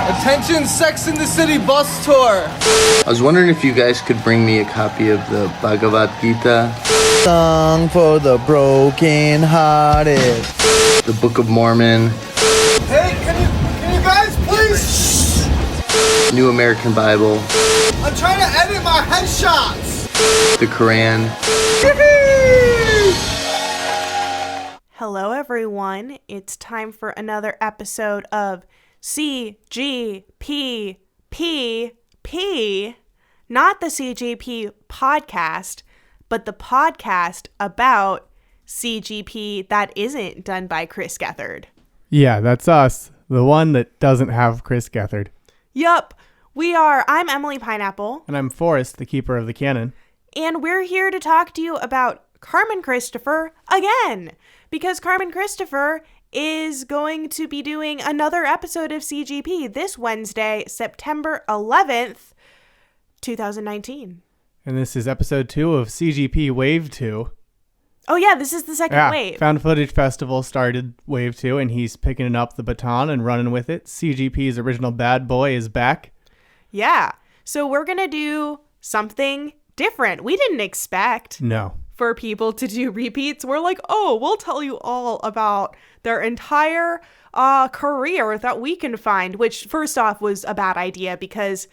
Attention, Sex in the City bus tour. I was wondering if you guys could bring me a copy of the Bhagavad Gita. Song for the broken hearted. The Book of Mormon. Hey, can you guys please? New American Bible. I'm trying to edit my headshots. The Quran. Hello, everyone. It's time for another episode of CGP. Not the CGP podcast, but the podcast about CGP that isn't done by Chris Gethard. Yeah, that's us. The one that doesn't have Chris Gethard. Yup, we are. I'm Emily Pineapple. And I'm Forrest, the keeper of the canon. And we're here to talk to you about Carmen Christopher again. Because Carmen Christopher is going to be doing another episode of CGP this Wednesday, September 11th, 2019. And this is episode 2 of CGP Wave 2. Oh yeah, this is the second wave. Found Footage Festival started Wave 2, and he's picking up the baton and running with it. CGP's original bad boy is back. Yeah, so we're going to do something different. We didn't expect for people to do repeats. We're like, oh, we'll tell you all about their entire career that we can find, which first off was a bad idea because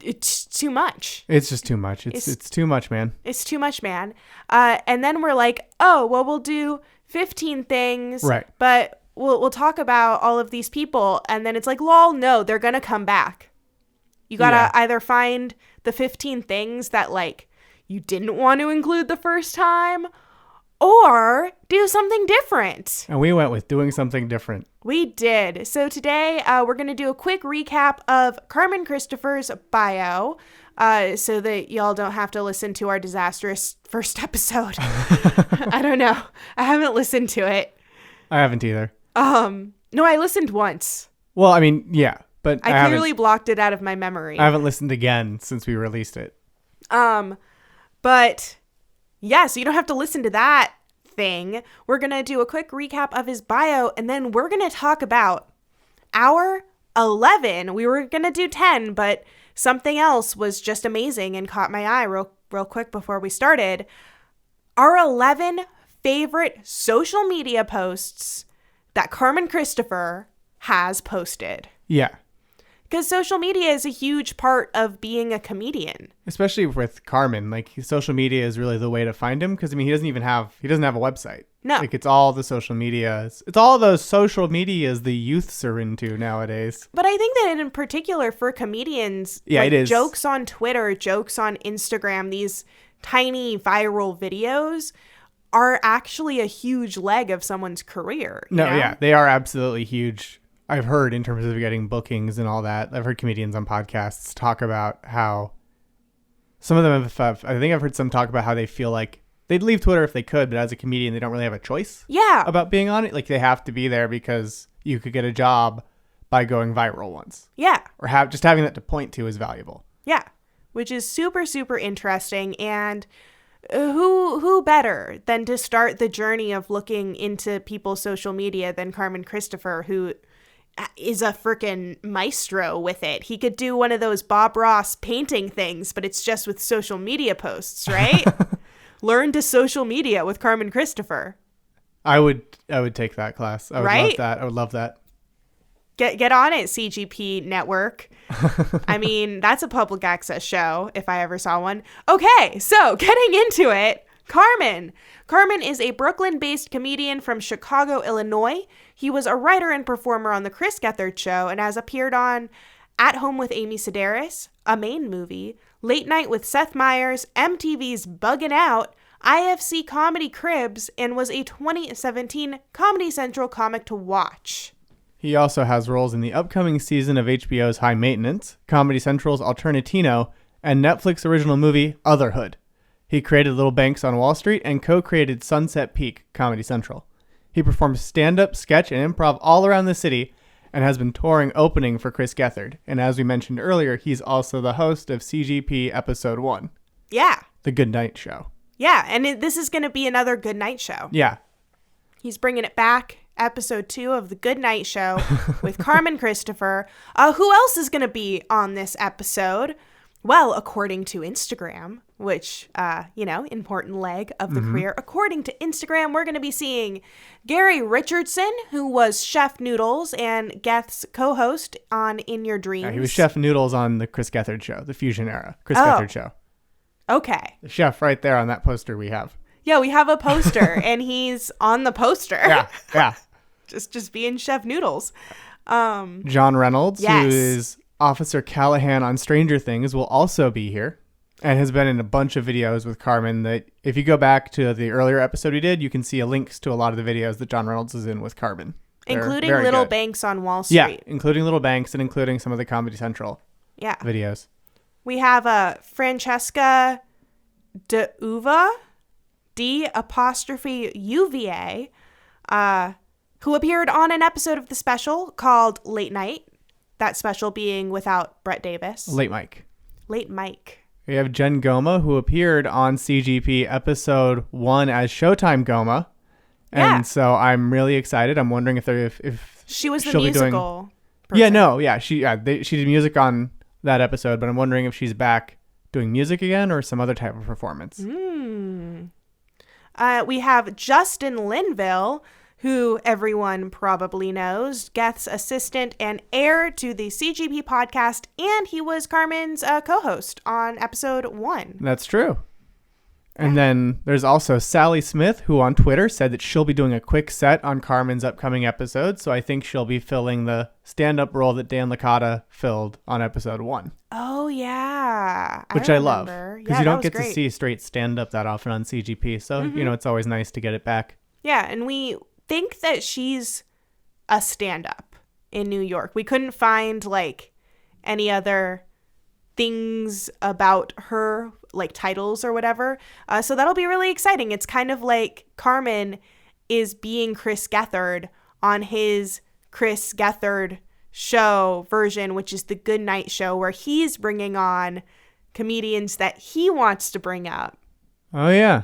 it's too much. It's just too much. It's too much, man. It's too much, man. And then we're like, oh, well, we'll do 15 things, right? But we'll talk about all of these people. And then it's like, lol, no, they're going to come back. You got to either find the 15 things that like you didn't want to include the first time or do something different. And we went with doing something different. We did. So today we're going to do a quick recap of Carmen Christopher's bio so that y'all don't have to listen to our disastrous first episode. I don't know. I haven't listened to it. I haven't either. No, I listened once. Well, I mean, yeah, but I clearly blocked it out of my memory. I haven't listened again since we released it. But yeah, so you don't have to listen to that thing. We're going to do a quick recap of his bio, and then we're going to talk about our 11. We were going to do 10, but something else was just amazing and caught my eye real quick before we started. Our 11 favorite social media posts that Carmen Christopher has posted. Yeah. Because social media is a huge part of being a comedian. Especially with Carmen, like social media is really the way to find him. Because I mean, he doesn't have a website. No, like it's all the social media. It's all those social medias the youths are into nowadays. But I think that in particular for comedians, yeah, it is. Jokes on Twitter, jokes on Instagram, these tiny viral videos are actually a huge leg of someone's career. No, yeah, they are absolutely huge. I've heard in terms of getting bookings and all that. I've heard comedians on podcasts talk about how some of them I think I've heard some talk about how they feel like they'd leave Twitter if they could, but as a comedian, they don't really have a choice. Yeah. About being on it. Like they have to be there because you could get a job by going viral once. Yeah. Or just having that to point to is valuable. Yeah. Which is super, super interesting. And who better than to start the journey of looking into people's social media than Carmen Christopher, who is a freaking maestro with it. He could do one of those Bob Ross painting things, but it's just with social media posts, right? Learn to social media with Carmen Christopher. I would take that class. I would love that. I would love that. Get on it, CGP Network. I mean, that's a public access show if I ever saw one. Okay, so getting into it. Carmen is a Brooklyn-based comedian from Chicago, Illinois. He was a writer and performer on The Chris Gethard Show and has appeared on At Home with Amy Sedaris, A Maine Movie, Late Night with Seth Meyers, MTV's Buggin' Out, IFC Comedy Cribs, and was a 2017 Comedy Central comic to watch. He also has roles in the upcoming season of HBO's High Maintenance, Comedy Central's Alternatino, and Netflix original movie Otherhood. He created Little Banks on Wall Street and co-created Sunset Peak, Comedy Central. He performs stand-up, sketch, and improv all around the city and has been touring opening for Chris Gethard. And as we mentioned earlier, he's also the host of CGP Episode 1. Yeah. The Good Night Show. Yeah, and this is going to be another Good Night Show. Yeah. He's bringing it back. episode 2 of The Good Night Show with Carmen Christopher. Who else is going to be on this episode? Well, according to Instagram, which, important leg of the career. According to Instagram, we're going to be seeing Gary Richardson, who was Chef Noodles and Geth's co-host on In Your Dreams. Yeah, he was Chef Noodles on the Chris Gethard show, the Fusion era. Chris Gethard show. Okay. The chef right there on that poster we have. Yeah, we have a poster, and he's on the poster. Yeah. just being Chef Noodles. John Reynolds, yes. who is Officer Callahan on Stranger Things, will also be here and has been in a bunch of videos with Carmen that if you go back to the earlier episode we did, you can see links to a lot of the videos that John Reynolds is in with Carmen. Including Little Banks on Wall Street. Yeah, including Little Banks and including some of the Comedy Central videos. We have Francesca DeUva, D''UVA, who appeared on an episode of the special called Late Night. That special being without Brett Davis. Late Mike. We have Jen Goma, who appeared on CGP episode 1 as Showtime Goma. And so I'm really excited. I'm wondering if she was the she'll musical be doing... She did music on that episode, but I'm wondering if she's back doing music again or some other type of performance. We have Justin Linville, who everyone probably knows, Geth's assistant and heir to the CGP podcast, and he was Carmen's co-host on episode 1. That's true. And then there's also Sally Smith, who on Twitter said that she'll be doing a quick set on Carmen's upcoming episode, so I think she'll be filling the stand-up role that Dan Licata filled on episode 1. Oh, yeah. Which I love, because you don't get to see straight stand-up that often on CGP, so, it's always nice to get it back. Yeah, and we think that she's a stand-up in New York. We couldn't find, any other things about her, titles or whatever. So that'll be really exciting. It's kind of like Carmen is being Chris Gethard on his Chris Gethard show version, which is the Good Night Show, where he's bringing on comedians that he wants to bring up. Oh, yeah.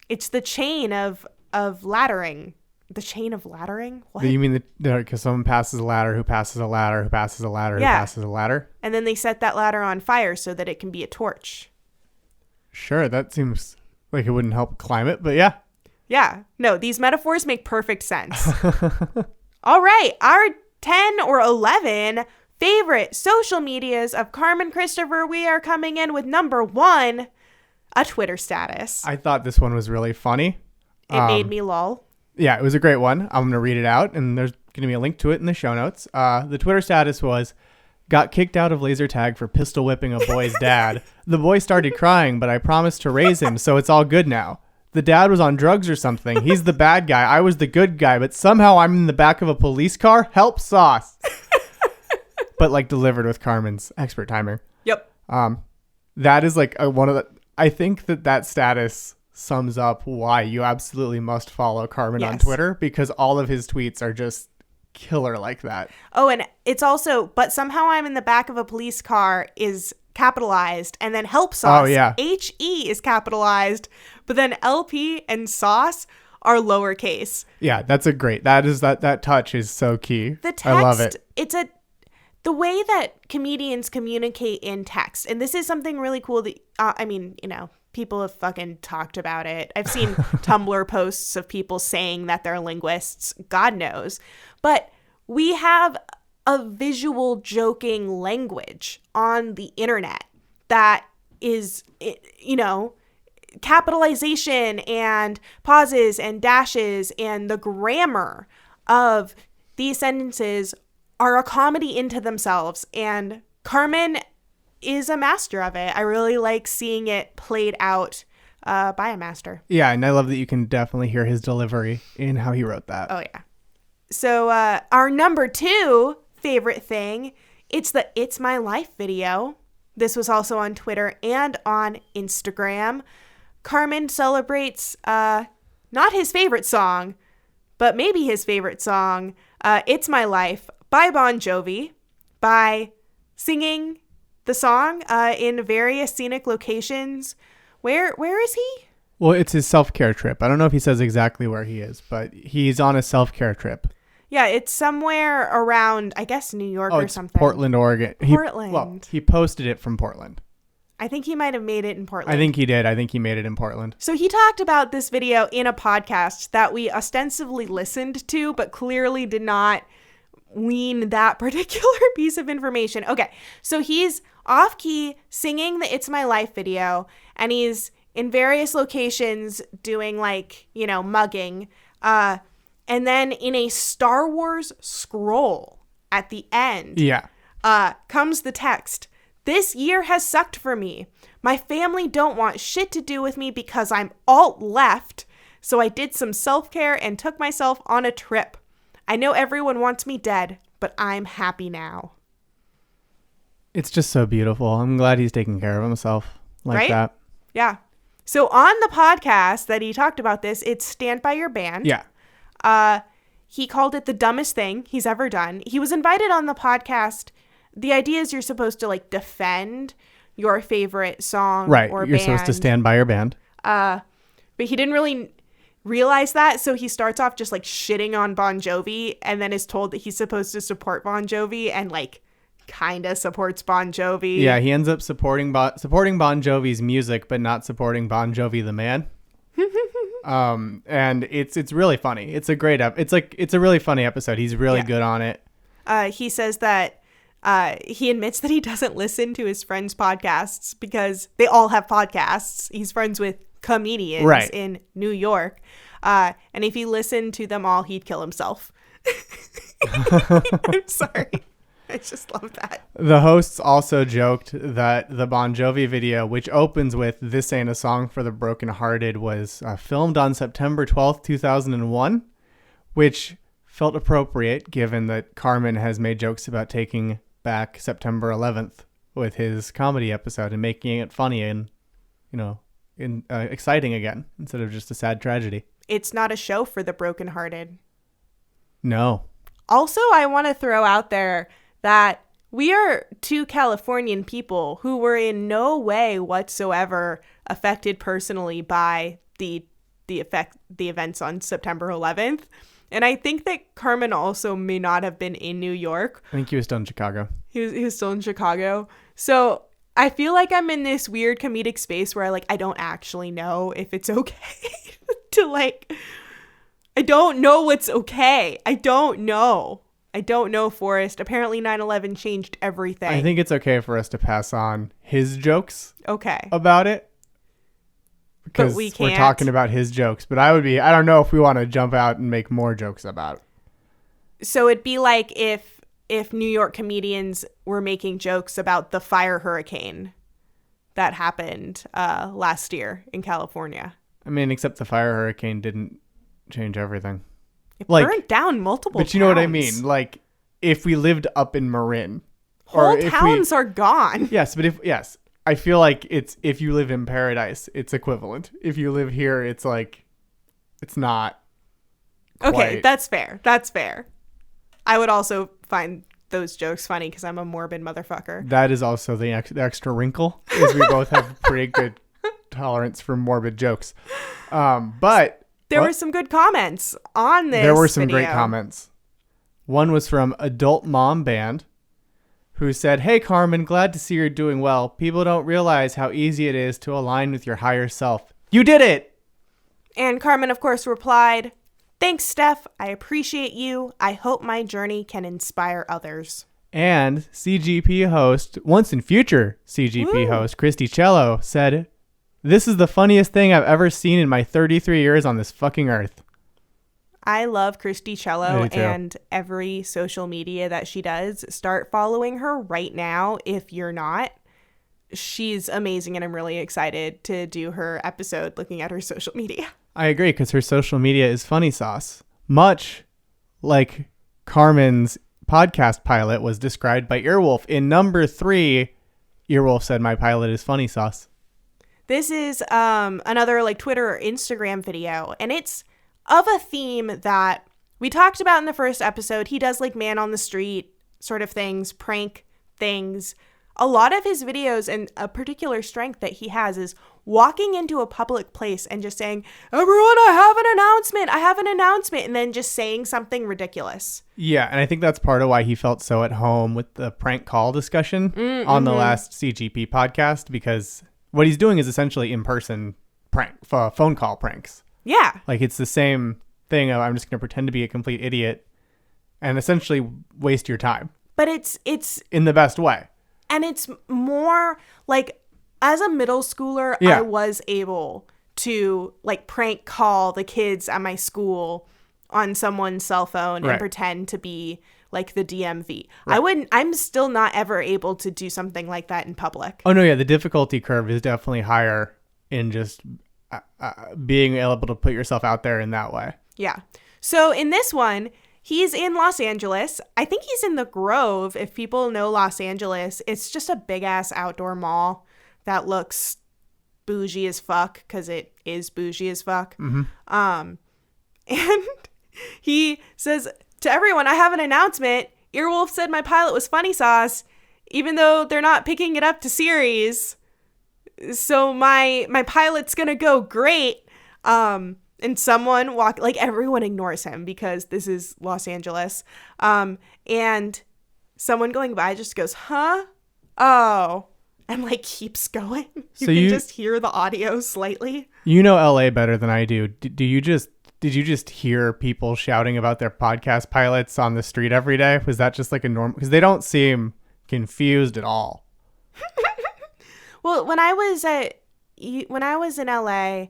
It's the chain of laddering. The chain of laddering? What? You mean because someone passes a ladder, who passes a ladder, who passes a ladder, who passes a ladder? And then they set that ladder on fire so that it can be a torch. Sure, that seems like it wouldn't help climate, but yeah. Yeah. No, these metaphors make perfect sense. All right. Our 10 or 11 favorite social medias of Carmen Christopher. We are coming in with number 1, a Twitter status. I thought this one was really funny. It made me lol. Yeah, it was a great one. I'm going to read it out, and there's going to be a link to it in the show notes. The Twitter status was, got kicked out of laser tag for pistol whipping a boy's dad. The boy started crying, but I promised to raise him, so it's all good now. The dad was on drugs or something. He's the bad guy. I was the good guy, but somehow I'm in the back of a police car. Help, sauce. But delivered with Carmen's expert timing. Yep. That is one of the... I think that status sums up why you absolutely must follow Carmen on Twitter, because all of his tweets are just killer like that. Oh, and it's also, but somehow I'm in the back of a police car is capitalized, and then help sauce. Oh, yeah. HE is capitalized, but then LP and sauce are lowercase. Yeah, that's that touch is so key. The text, I love it. The way that comedians communicate in text, and this is something really cool that, people have fucking talked about it. I've seen Tumblr posts of people saying that they're linguists. God knows. But we have a visual joking language on the internet that is, capitalization and pauses and dashes, and the grammar of these sentences are a comedy into themselves. And Carmen is a master of it. I really like seeing it played out by a master. Yeah, and I love that you can definitely hear his delivery in how he wrote that. Oh, yeah. So our number 2 favorite thing, it's the It's My Life video. This was also on Twitter and on Instagram. Carmen celebrates not his favorite song, but maybe his favorite song, It's My Life by Bon Jovi, by singing the song in various scenic locations. Where is he? Well, it's his self-care trip. I don't know if he says exactly where he is, but he's on a self-care trip. Yeah, it's somewhere around, I guess, New York or It's something. Portland, Oregon. Portland. He posted it from Portland. I think he might have made it in Portland. I think he did. I think he made it in Portland. So he talked about this video in a podcast that we ostensibly listened to, but clearly did not glean that particular piece of information. Okay, so he's off key singing the It's My Life video, and he's in various locations doing like, mugging. And then in a Star Wars scroll at the end, comes the text. This year has sucked for me. My family don't want shit to do with me because I'm alt left. So I did some self-care and took myself on a trip. I know everyone wants me dead, but I'm happy now. It's just so beautiful. I'm glad he's taking care of himself like that. Yeah. So on the podcast that he talked about this, it's Stand By Your Band. Yeah. He called it the dumbest thing he's ever done. He was invited on the podcast. The idea is you're supposed to like defend your favorite song or band. You're supposed to stand by your band. But he didn't really realize that. So he starts off just like shitting on Bon Jovi and then is told that he's supposed to support Bon Jovi and like kind of supports Bon Jovi. Yeah, he ends up supporting Bon Jovi's music, but not supporting Bon Jovi the man. And it's really funny. It's a great it's a really funny episode. He's really good on it. He says that he admits that he doesn't listen to his friends' podcasts because they all have podcasts. He's friends with comedians in New York. And if he listened to them all, he'd kill himself. I'm sorry. I just love that. The hosts also joked that the Bon Jovi video, which opens with "This Ain't a Song for the Brokenhearted," was filmed on September 12th, 2001, which felt appropriate given that Carmen has made jokes about taking back September 11th with his comedy episode and making it funny and, exciting again instead of just a sad tragedy. It's not a show for the brokenhearted. No. Also, I want to throw out there that we are two Californian people who were in no way whatsoever affected personally by the events on September 11th. And I think that Carmen also may not have been in New York. I think he was still in Chicago. He was still in Chicago. So I feel like I'm in this weird comedic space where I don't actually know if it's okay to I don't know what's okay. I don't know, Forrest. Apparently 9/11 changed everything. I think it's okay for us to pass on his jokes about it. Because we're talking about his jokes. But I don't know if we want to jump out and make more jokes about it. So it'd be like if New York comedians were making jokes about the fire hurricane that happened last year in California. I mean, except the fire hurricane didn't change everything. It burned down multiple towns. But you know what I mean? Like, if we lived up in Marin. Whole towns are gone. Yes, but I feel like if you live in paradise, it's equivalent. If you live here, it's not quite. Okay, that's fair. I would also find those jokes funny because I'm a morbid motherfucker. That is also the extra wrinkle, is we both have pretty good tolerance for morbid jokes. But there were some good comments on this There were some video. great comments. One was from Adult Mom Band, who said, "Hey, Carmen, glad to see you're doing well. People don't realize how easy it is to align with your higher self. You did it!" And Carmen, of course, replied, "Thanks, Steph. I appreciate you. I hope my journey can inspire others." And CGP host, once and future CGP host, Christy Cello, said, "This is the funniest thing I've ever seen in my 33 years on this fucking earth." I love Christy Cello and every social media that she does. Start following her right now if you're not. She's amazing, and I'm really excited to do her episode looking at her social media. I agree, because her social media is funny sauce. Much like Carmen's podcast pilot was described by Earwolf. In number 3, Earwolf said, "My pilot is funny sauce." This is another Twitter or Instagram video, and it's of a theme that we talked about in the first episode. He does man on the street sort of things, prank things. a lot of his videos, and a particular strength that he has, is walking into a public place and just saying, everyone, I have an announcement, and then just saying something ridiculous. Yeah, and I think that's part of why he felt so at home with the prank call discussion on the last CGP podcast, because what he's doing is essentially in-person phone call pranks. Yeah. Like, it's the same thing of, I'm just going to pretend to be a complete idiot and essentially waste your time. But it's in the best way. And it's more like, as a middle schooler, Yeah. I was able to like prank call the kids at my school on someone's cell phone and Right. pretend to be like the DMV. Right. I'm still not ever able to do something like that in public. Oh, no, yeah. The difficulty curve is definitely higher in just being able to put yourself out there in that way. Yeah. So in this one, he's in Los Angeles. I think he's in the Grove. If people know Los Angeles, it's just a big ass outdoor mall that looks bougie as fuck, because it is bougie as fuck. And he says to everyone, I have an announcement. Earwolf said my pilot was funny sauce, even though they're not picking it up to series. So my pilot's gonna go great. And someone everyone ignores him because this is Los Angeles. And someone going by just goes, huh? Oh. And like keeps going. You can just hear the audio slightly. You know LA better than I do. Did you just hear people shouting about their podcast pilots on the street every day? Was that just like a normal? Because they don't seem confused at all. Well, when I was in LA,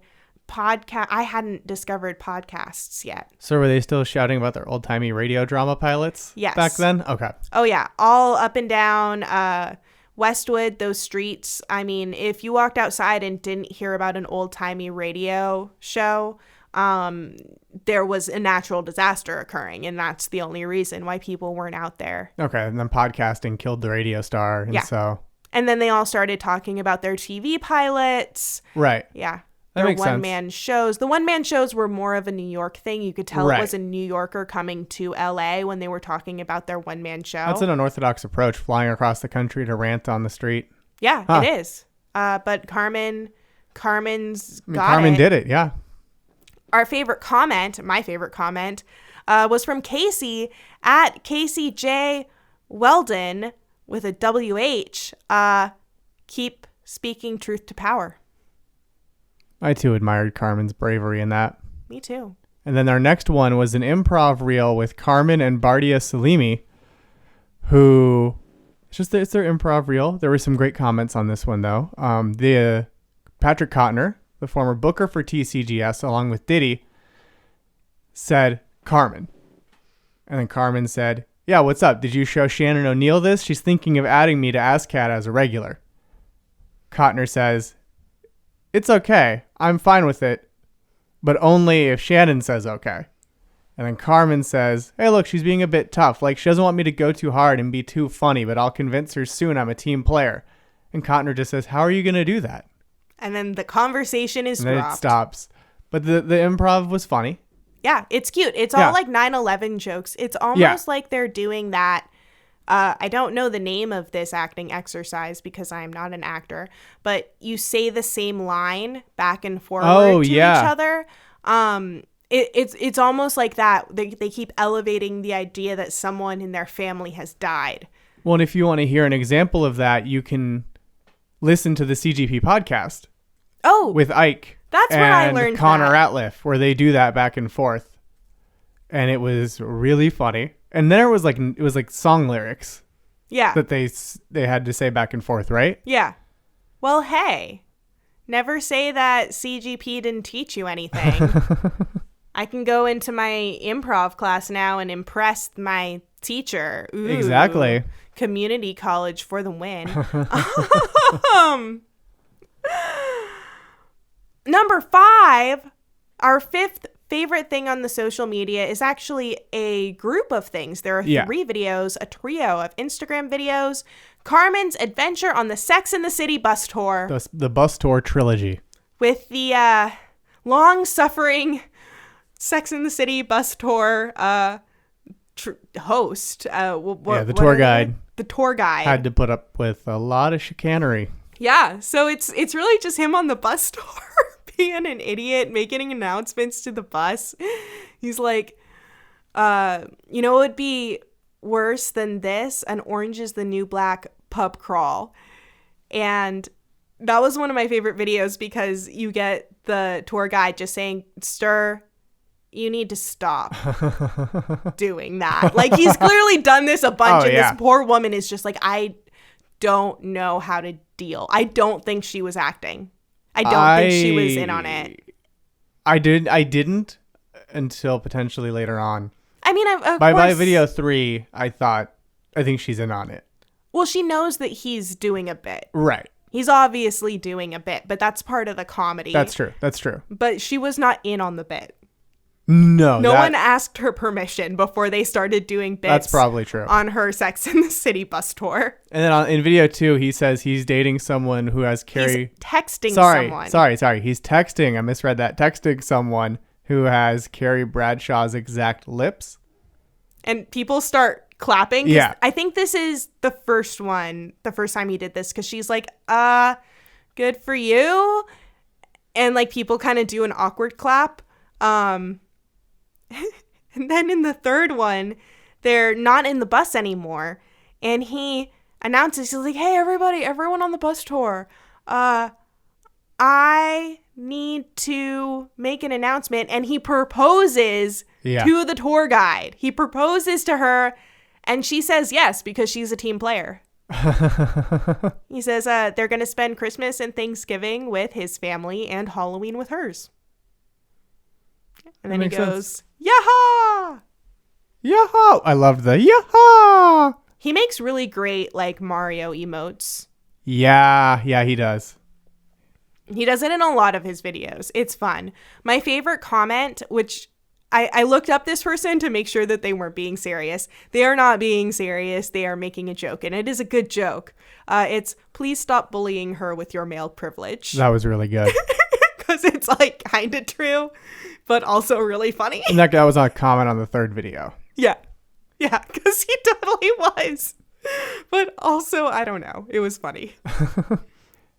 I hadn't discovered podcasts yet. So were they still shouting about their old-timey radio drama pilots? Yes. Back then? Okay. Oh yeah, all up and down Westwood, those streets. I mean, if you walked outside and didn't hear about an old-timey radio show, there was a natural disaster occurring, and that's the only reason why people weren't out there. Okay, and then podcasting killed the radio star, and so... And then they all started talking about their TV pilots. Right. Yeah. That Their makes sense. one-man shows. The one-man shows were more of a New York thing. You could tell Right. it was a New Yorker coming to LA when they were talking about their one-man show. That's an unorthodox approach, flying across the country to rant on the street. Yeah, Huh. it is. But Carmen's got Carmen it. did it, yeah. Our favorite comment, my favorite comment, was from Casey at Casey J. Weldon with a WH. Keep speaking truth to power. I too admired Carmen's bravery in that. Me too. And then our next one was an improv reel with Carmen and Bardia Salimi, who it's their improv reel. There were some great comments on this one though. The Patrick Kottner, the former booker for TCGS, along with Diddy, said Carmen, and then Carmen said, "Yeah, what's up? Did you show Shannon O'Neill this? She's thinking of adding me to ASCAT as a regular." Kottner says, "It's okay. I'm fine with it, but only if Shannon says okay." And then Carmen says, "Hey, look, she's being a bit tough. Like, she doesn't want me to go too hard and be too funny, but I'll convince her soon I'm a team player." And Kottner just says, "How are you going to do that?" And then the conversation is And then dropped. it stops. But the improv was funny. Yeah, it's cute. It's Yeah. all like 9/11 jokes. It's almost like they're doing that. I don't know the name of this acting exercise because I'm not an actor, but you say the same line back and forward to each other. It's almost like that. They keep elevating the idea that someone in their family has died. Well, and if you want to hear an example of that, you can listen to the CGP podcast Oh, with Ike. That's where I learned Connor that. Ratliff, where they do that back and forth, and it was really funny. And then it was like song lyrics yeah. that they had to say back and forth, right? Yeah. Well, hey, never say that CGP didn't teach you anything. I can go into my improv class now and impress my teacher. Ooh, Exactly. Community college for the win. Number 5, our 5th favorite thing on the social media is actually a group of things. There are 3 videos, a trio of Instagram videos. Carmen's adventure on the Sex and the City bus tour. The bus tour trilogy. With the long-suffering Sex and the City bus tour host. The tour guide. The tour guide Had to put up with a lot of chicanery. Yeah, so it's really just him on the bus tour being an idiot, making announcements to the bus. He's like, you know, it would be worse than this, an Orange is the New Black pub crawl. And that was one of my favorite videos because you get the tour guide just saying, "Sir, you need to stop doing that." Like, he's clearly done this a bunch, and this poor woman is just like, I don't know how to deal. I don't think she was acting. I don't think she was in on it. I didn't until potentially later on. I mean, of by course, video 3, I think she's in on it. Well, she knows that he's doing a bit. Right. He's obviously doing a bit, but that's part of the comedy. That's true. But she was not in on the bit. No one asked her permission before they started doing bits. That's probably true. On her Sex and the City bus tour. And then in video 2, he says he's dating someone who has Carrie. He's texting someone. Sorry. He's texting. I misread that. Texting someone who has Carrie Bradshaw's exact lips. And people start clapping. Yeah. I think this is the first time he did this, because she's like, good for you. And like people kind of do an awkward clap. And then in the third one, they're not in the bus anymore. And he announces, he's like, "Hey, everyone on the bus tour, I need to make an announcement." And he proposes to the tour guide. He proposes to her, and she says yes, because she's a team player. He says they're going to spend Christmas and Thanksgiving with his family and Halloween with hers. And then he goes, "Yaha! Yaha!" I loved the yaha! He makes really great, like, Mario emotes. Yeah, he does. He does it in a lot of his videos. It's fun. My favorite comment, which I looked up this person to make sure that they weren't being serious. They are not being serious. They are making a joke, and it is a good joke. It's, "Please stop bullying her with your male privilege." That was really good. Because it's, like, kind of true, but also really funny. And that guy was on a comment on the third video. Yeah, because he totally was. But also, I don't know. It was funny.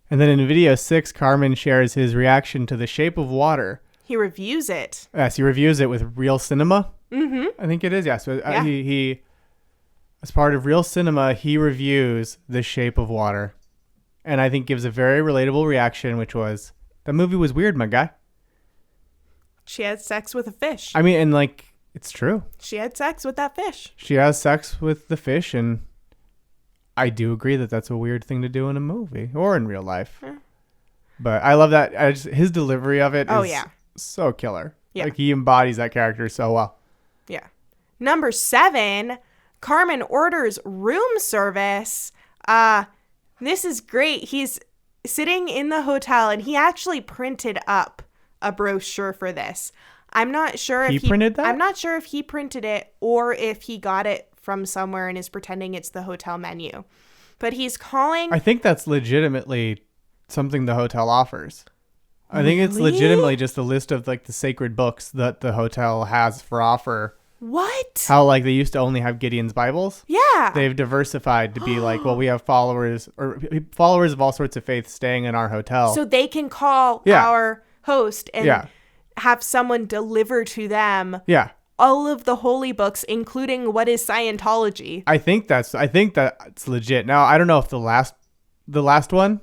And then in video 6, Carmen shares his reaction to The Shape of Water. He reviews it. Yes, he reviews it with Real Cinema. Mm-hmm. I think it is, yeah. So he, as part of Real Cinema, he reviews The Shape of Water. And I think gives a very relatable reaction, which was, "That movie was weird, my guy." She had sex with a fish. I mean, and like, it's true. She had sex with that fish. She has sex with the fish, and I do agree that that's a weird thing to do in a movie or in real life. Yeah. But I love that. His delivery of it is so killer. Yeah. Like, he embodies that character so well. Yeah. Number 7, Carmen orders room service. This is great. He's sitting in the hotel, and he actually printed up a brochure for this. I'm not sure if he printed that? I'm not sure if he printed it or if he got it from somewhere and is pretending it's the hotel menu. But he's calling. I think that's legitimately something the hotel offers. I think it's legitimately just a list of like the sacred books that the hotel has for offer. What? How like they used to only have Gideon's Bibles? Yeah. They've diversified to be like, well, we have followers of all sorts of faiths staying in our hotel. So they can call our host and have someone deliver to them all of the holy books, including what is Scientology. I think that's legit. Now, I don't know if the last one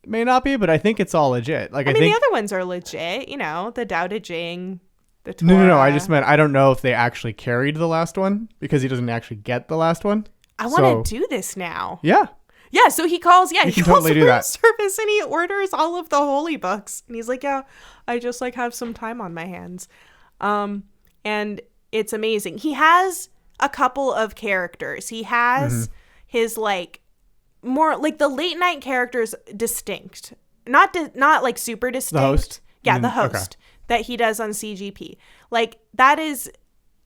may not be, but I think it's all legit. Like, I think the other ones are legit, you know, the Tao Te Ching, the Torah. No, I just meant, I don't know if they actually carried the last one because he doesn't actually get the last one. I want to do this now. Yeah. Yeah, so he calls, he calls totally do that. service and he orders all of the holy books. And he's like, yeah, I just like have some time on my hands. And it's amazing. He has a couple of characters. He has his like more like the late night characters distinct. Not like super distinct. The host? Yeah, the host that he does on CGP. Like that is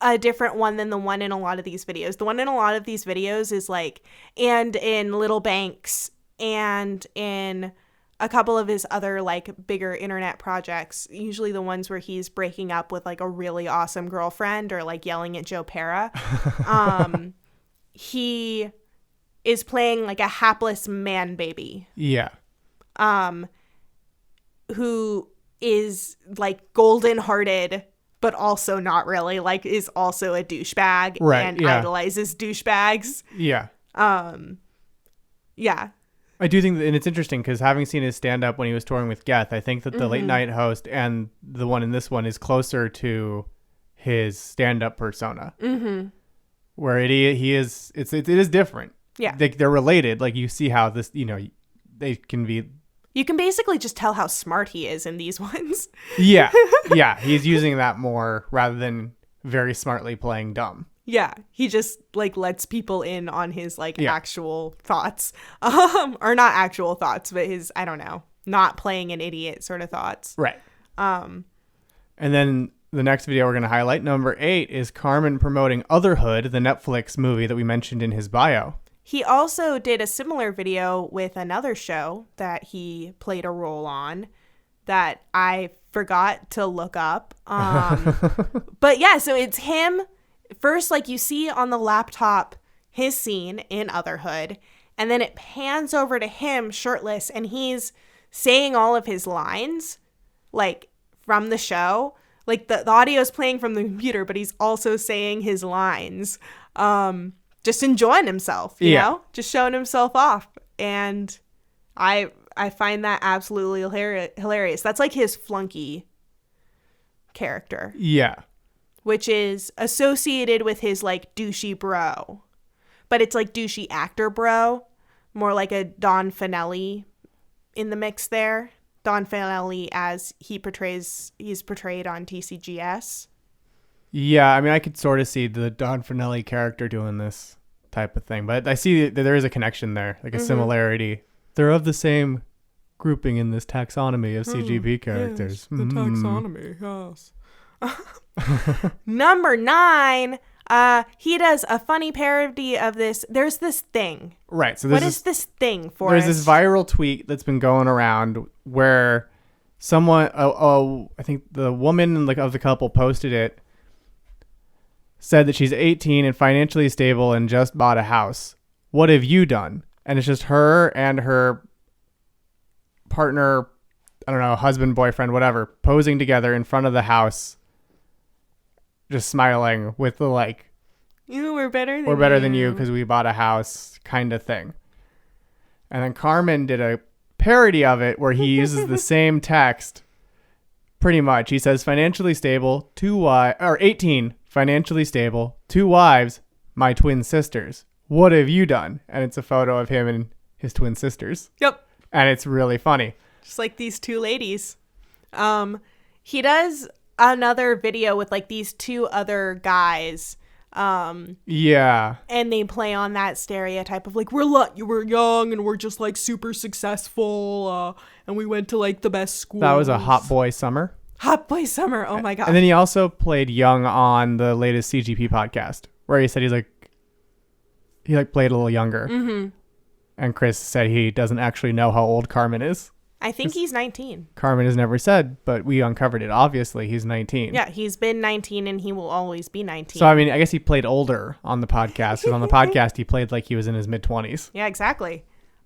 a different one than the one in a lot of these videos. The one in a lot of these videos is like, and in Little Banks and in a couple of his other like bigger internet projects, usually the ones where he's breaking up with like a really awesome girlfriend or like yelling at Joe Pera, he is playing like a hapless man baby. Yeah. Who is like golden hearted, but also not really, like is also a douchebag and idolizes douchebags. Yeah. Yeah. I do think that, and it's interesting because having seen his stand up when he was touring with Geth, I think that the late night host and the one in this one is closer to his stand up persona. Mm-hmm. Where it is different. Yeah. They're related. Like you see how this, they can be. You can basically just tell how smart he is in these ones. Yeah. Yeah. He's using that more rather than very smartly playing dumb. Yeah. He just like lets people in on his like actual thoughts. Or not actual thoughts, but his, I don't know, not playing an idiot sort of thoughts. Right. And then the next video we're going to highlight, number 8, is Carmen promoting Otherhood, the Netflix movie that we mentioned in his bio. He also did a similar video with another show that he played a role on that I forgot to look up. But yeah, so it's him. First, like you see on the laptop, his scene in Otherhood, and then it pans over to him shirtless and he's saying all of his lines like from the show. Like the audio is playing from the computer, but he's also saying his lines. Just enjoying himself, you know, just showing himself off. And I find that absolutely hilarious. That's like his flunky character. Yeah. Which is associated with his like douchey bro. But it's like douchey actor bro. More like a Don Fanelli in the mix there. Don Fanelli as he's portrayed on TCGS. Yeah, I mean, I could sort of see the Don Fanelli character doing this type of thing, but I see that there is a connection there, like a similarity. They're of the same grouping in this taxonomy of CGP characters. Yes, the taxonomy, yes. Number 9, he does a funny parody of this. There's this thing. Right. So what is this thing for? There's this viral tweet that's been going around where someone, I think the woman of the couple posted it, said that she's 18 and financially stable and just bought a house. What have you done? And it's just her and her partner, I don't know, husband, boyfriend, whatever, posing together in front of the house, just smiling with the like, we're better than you because we bought a house kind of thing. And then Carmen did a parody of it where he uses the same text pretty much. He says financially stable, 18, financially stable, 2 wives, my twin sisters. What have you done? And it's a photo of him and his twin sisters. Yep. And it's really funny. Just like these 2 ladies. He does another video with like these 2 other guys. Yeah. And they play on that stereotype of like, we're young and we're just like super successful. And we went to like the best schools. That was a Hot Boy Summer. Hot Boy Summer. Oh my God. And then he also played young on the latest CGP podcast where he said he played a little younger. Mm-hmm. And Chris said he doesn't actually know how old Carmen is. I think he's 19. Carmen has never said, but we uncovered it. Obviously, he's 19. Yeah, he's been 19 and he will always be 19. So, I mean, I guess he played older on the podcast. Because on the podcast, he played like he was in his mid-20s. Yeah, exactly.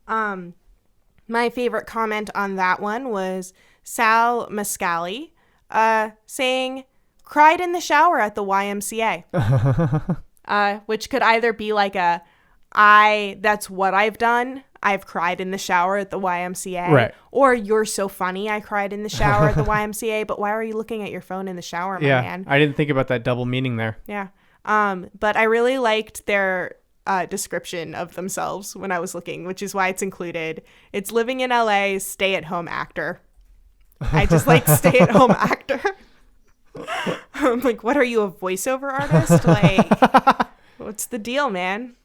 My favorite comment on that one was Sal Mascali saying, cried in the shower at the YMCA. Which could either be like that's what I've done. I've cried in the shower at the YMCA. Right. Or you're so funny, I cried in the shower at the YMCA. But why are you looking at your phone in the shower, my man? I didn't think about that double meaning there. Yeah. But I really liked their description of themselves when I was looking, which is why it's included. It's living in LA, stay-at-home actor. I just like stay-at-home actor. I'm like, what are you, a voiceover artist? Like, what's the deal, man?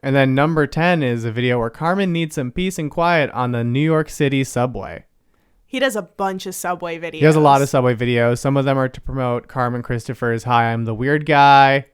And then number 10 is a video where Carmen needs some peace and quiet on the New York City subway. He does a bunch of subway videos. He has a lot of subway videos. Some of them are to promote Carmen Christopher's Hi, I'm the Weird Guy.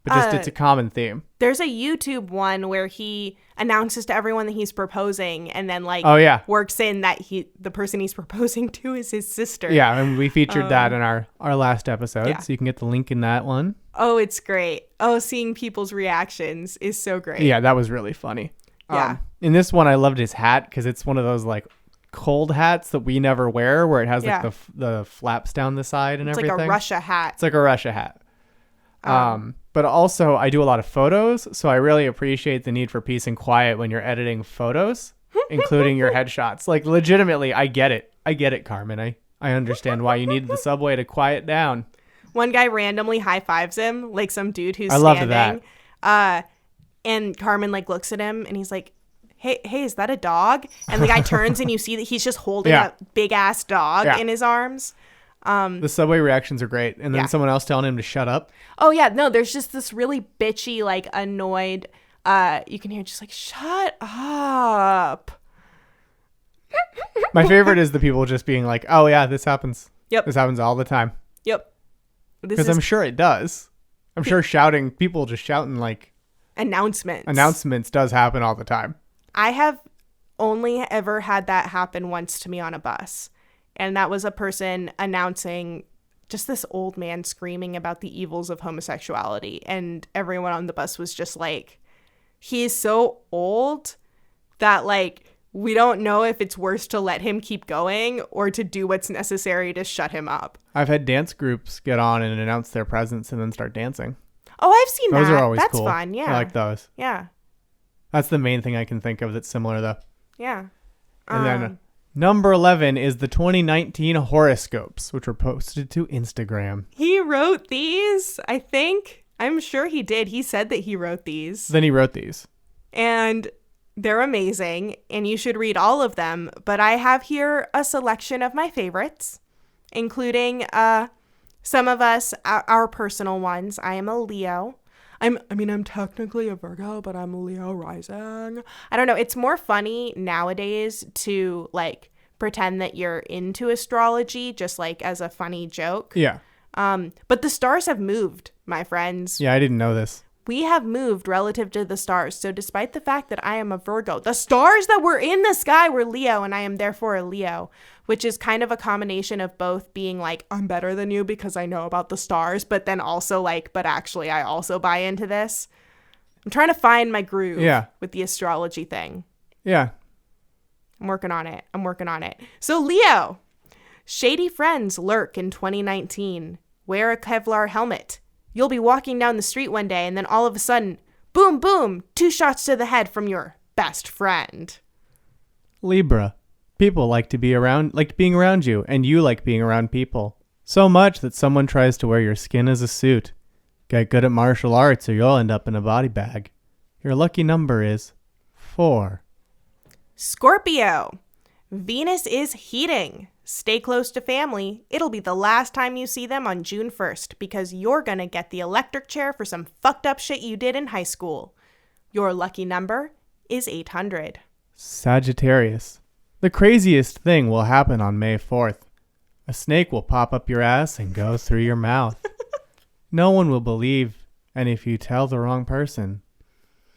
but just it's a common theme. There's a YouTube one where he announces to everyone that he's proposing and then like works in that the person he's proposing to is his sister. Yeah, and we featured that in our last episode, Yeah. so you can get the link in that one. Oh, it's great. Oh, seeing people's reactions is so great. Yeah, that was really funny. Yeah. In this one, I loved his hat because it's one of those like cold hats that we never wear where it has like the flaps down the side and it's everything. It's like a Russia hat. It's like a Russia hat. But also I do a lot of photos, so I really appreciate the need for peace and quiet when you're editing photos, including your headshots. Like legitimately, I get it, Carmen. I understand why you needed the subway to quiet down. One guy randomly high fives him, like some dude who's I standing. loved that. And Carmen like looks at him and he's like, Hey, is that a dog? And the guy turns and you see that he's just holding a big ass dog in his arms. The subway reactions are great. And then someone else telling him to shut up. Oh yeah, no, there's just this really bitchy, like annoyed, you can hear just like, shut up. My favorite is the people just being like, oh yeah, this happens. Yep. This happens all the time. Yep. Because I'm sure it does. I'm sure people just shouting like announcements does happen all the time. I have only ever had that happen once to me on a bus. And that was a person announcing just this old man screaming about the evils of homosexuality. And everyone on the bus was just like, he's so old that like, we don't know if it's worse to let him keep going or to do what's necessary to shut him up. I've had dance groups get on and announce their presence and then start dancing. Oh, I've seen those that. Those are always That's cool. fun, yeah. I like those. Yeah. That's the main thing I can think of that's similar, though. Yeah. And then number 11 is the 2019 horoscopes, which were posted to Instagram. He wrote these, I think. I'm sure he did. He said that he wrote these. Then he wrote these. And they're amazing, and you should read all of them. But I have here a selection of my favorites, including some of us, our personal ones. I am a Leo. I'm technically a Virgo, but I'm a Leo rising. I don't know. It's more funny nowadays to like pretend that you're into astrology, just like as a funny joke. Yeah. But the stars have moved, my friends. Yeah, I didn't know this. We have moved relative to the stars. So despite the fact that I am a Virgo, the stars that were in the sky were Leo, and I am therefore a Leo, which is kind of a combination of both being like, I'm better than you because I know about the stars, but then also like, but actually I also buy into this. I'm trying to find my groove with the astrology thing. Yeah. I'm working on it. So Leo, shady friends lurk in 2019. Wear a Kevlar helmet. You'll be walking down the street one day and then all of a sudden, boom, boom, 2 shots to the head from your best friend. Libra. People like being around you, and you like being around people. So much that someone tries to wear your skin as a suit. Get good at martial arts or you'll end up in a body bag. Your lucky number is 4. Scorpio. Venus is heating. Stay close to family. It'll be the last time you see them on June 1st because you're going to get the electric chair for some fucked up shit you did in high school. Your lucky number is 800. Sagittarius. The craziest thing will happen on May 4th. A snake will pop up your ass and go through your mouth. No one will believe, and if you tell the wrong person,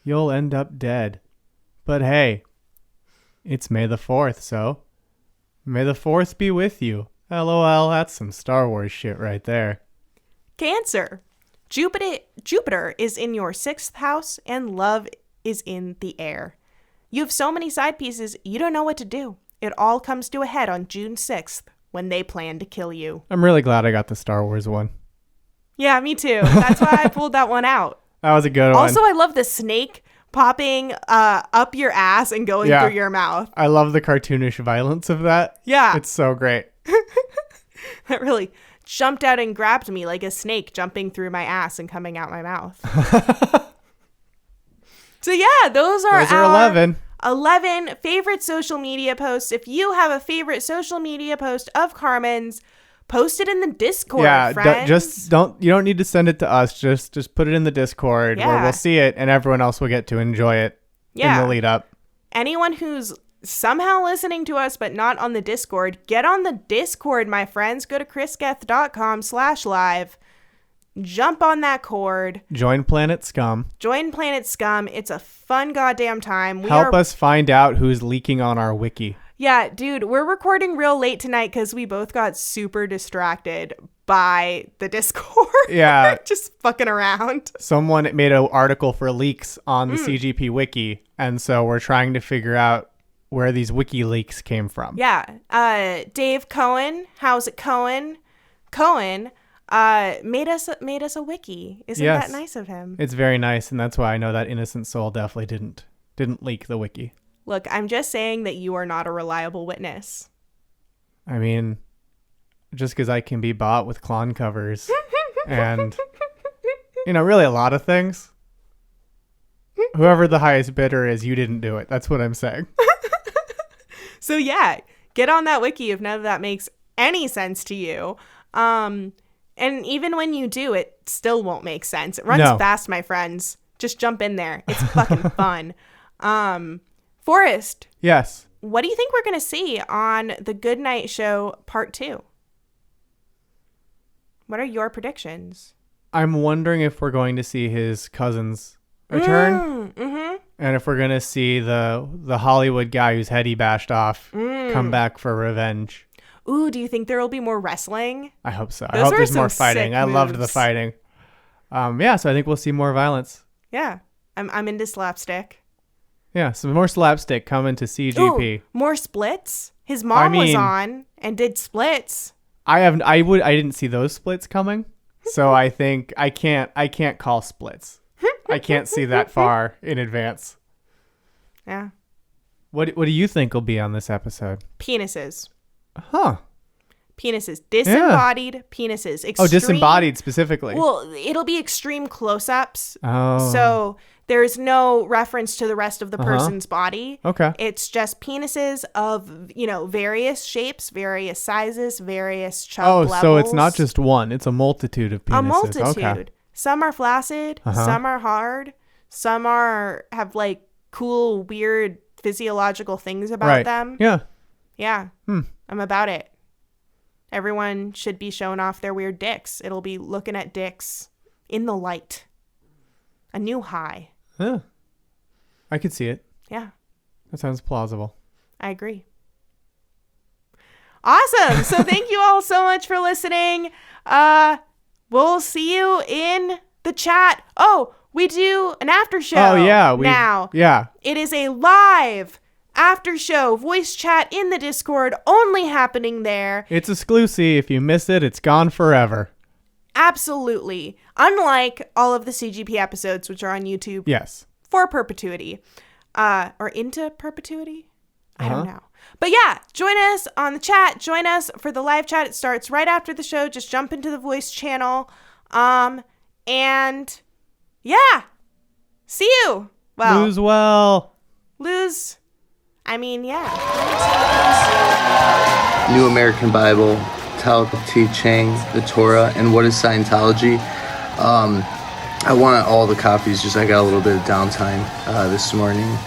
you'll end up dead. But hey, it's May the 4th, so may the 4th be with you. LOL, that's some Star Wars shit right there. Cancer. Jupiter is in your 6th house and love is in the air. You have so many side pieces, you don't know what to do. It all comes to a head on June 6th when they plan to kill you. I'm really glad I got the Star Wars one. Yeah, me too. That's why I pulled that one out. That was a good one. Also, I love the snake popping up your ass and going through your mouth. I love the cartoonish violence of that. Yeah. It's so great. That really jumped out and grabbed me like a snake jumping through my ass and coming out my mouth. So yeah, those are our 11 favorite social media posts. If you have a favorite social media post of Carmen's, post it in the Discord, friends. You don't need to send it to us. Just put it in the Discord where we'll see it and everyone else will get to enjoy it in the lead up. Anyone who's somehow listening to us but not on the Discord, get on the Discord, my friends. Go to chrisgeth.com/live. Jump on that cord. Join Planet Scum. Join Planet Scum. It's a fun goddamn time. Help us find out who's leaking on our wiki. Yeah, dude, we're recording real late tonight because we both got super distracted by the Discord. Yeah. Just fucking around. Someone made an article for leaks on the CGP wiki, and so we're trying to figure out where these wiki leaks came from. Yeah. Dave Cohen, how's it Cohen? Cohen made us a wiki. Isn't that nice of him? It's very nice, and that's why I know that innocent soul definitely didn't leak the wiki. Look, I'm just saying that you are not a reliable witness. I mean, just because I can be bought with clone covers and, really a lot of things. Whoever the highest bidder is, you didn't do it. That's what I'm saying. So yeah, get on that wiki if none of that makes any sense to you. And even when you do, it still won't make sense. It runs fast, my friends. Just jump in there. It's fucking fun. Forrest. Yes. What do you think we're going to see on the Good Night Show Part 2? What are your predictions? I'm wondering if we're going to see his cousins return. And if we're going to see the Hollywood guy whose head he bashed off come back for revenge. Ooh, do you think there will be more wrestling? I hope so. I hope there's more fighting. I loved the fighting. So I think we'll see more violence. Yeah. I'm into slapstick. Yeah, some more slapstick coming to CGP. Ooh, more splits? His mom was on and did splits. I didn't see those splits coming. So I think I can't call splits. I can't see that far in advance. Yeah. What do you think will be on this episode? Penises. Huh. Penises. Disembodied penises. Extreme, disembodied specifically. Well, it'll be extreme close-ups. Oh. So there's no reference to the rest of the person's body. Okay. It's just penises of, various shapes, various sizes, various chub levels. So it's not just one. It's a multitude of penises. A multitude. Okay. Some are flaccid. Some are hard. Some have like cool, weird physiological things about them. Yeah. Yeah. I'm about it. Everyone should be showing off their weird dicks. It'll be looking at dicks in the light. A new high. Yeah. I could see it. Yeah. That sounds plausible. I agree. Awesome. So thank you all so much for listening. We'll see you in the chat. Oh, we do an after show. Oh, yeah. Now. Yeah. It is a live after show voice chat in the Discord, only happening there. It's exclusive. If you miss it, it's gone forever. Absolutely. Unlike all of the CGP episodes, which are on YouTube. Yes. For perpetuity. Or into perpetuity? I don't know. But yeah, join us on the chat. Join us for the live chat. It starts right after the show. Just jump into the voice channel. And yeah. See you. Well. Lose well. Lose. I mean, yeah. New American Bible, Tao Te Ching, the Torah, and what is Scientology. I wanted all the copies, just I got a little bit of downtime this morning.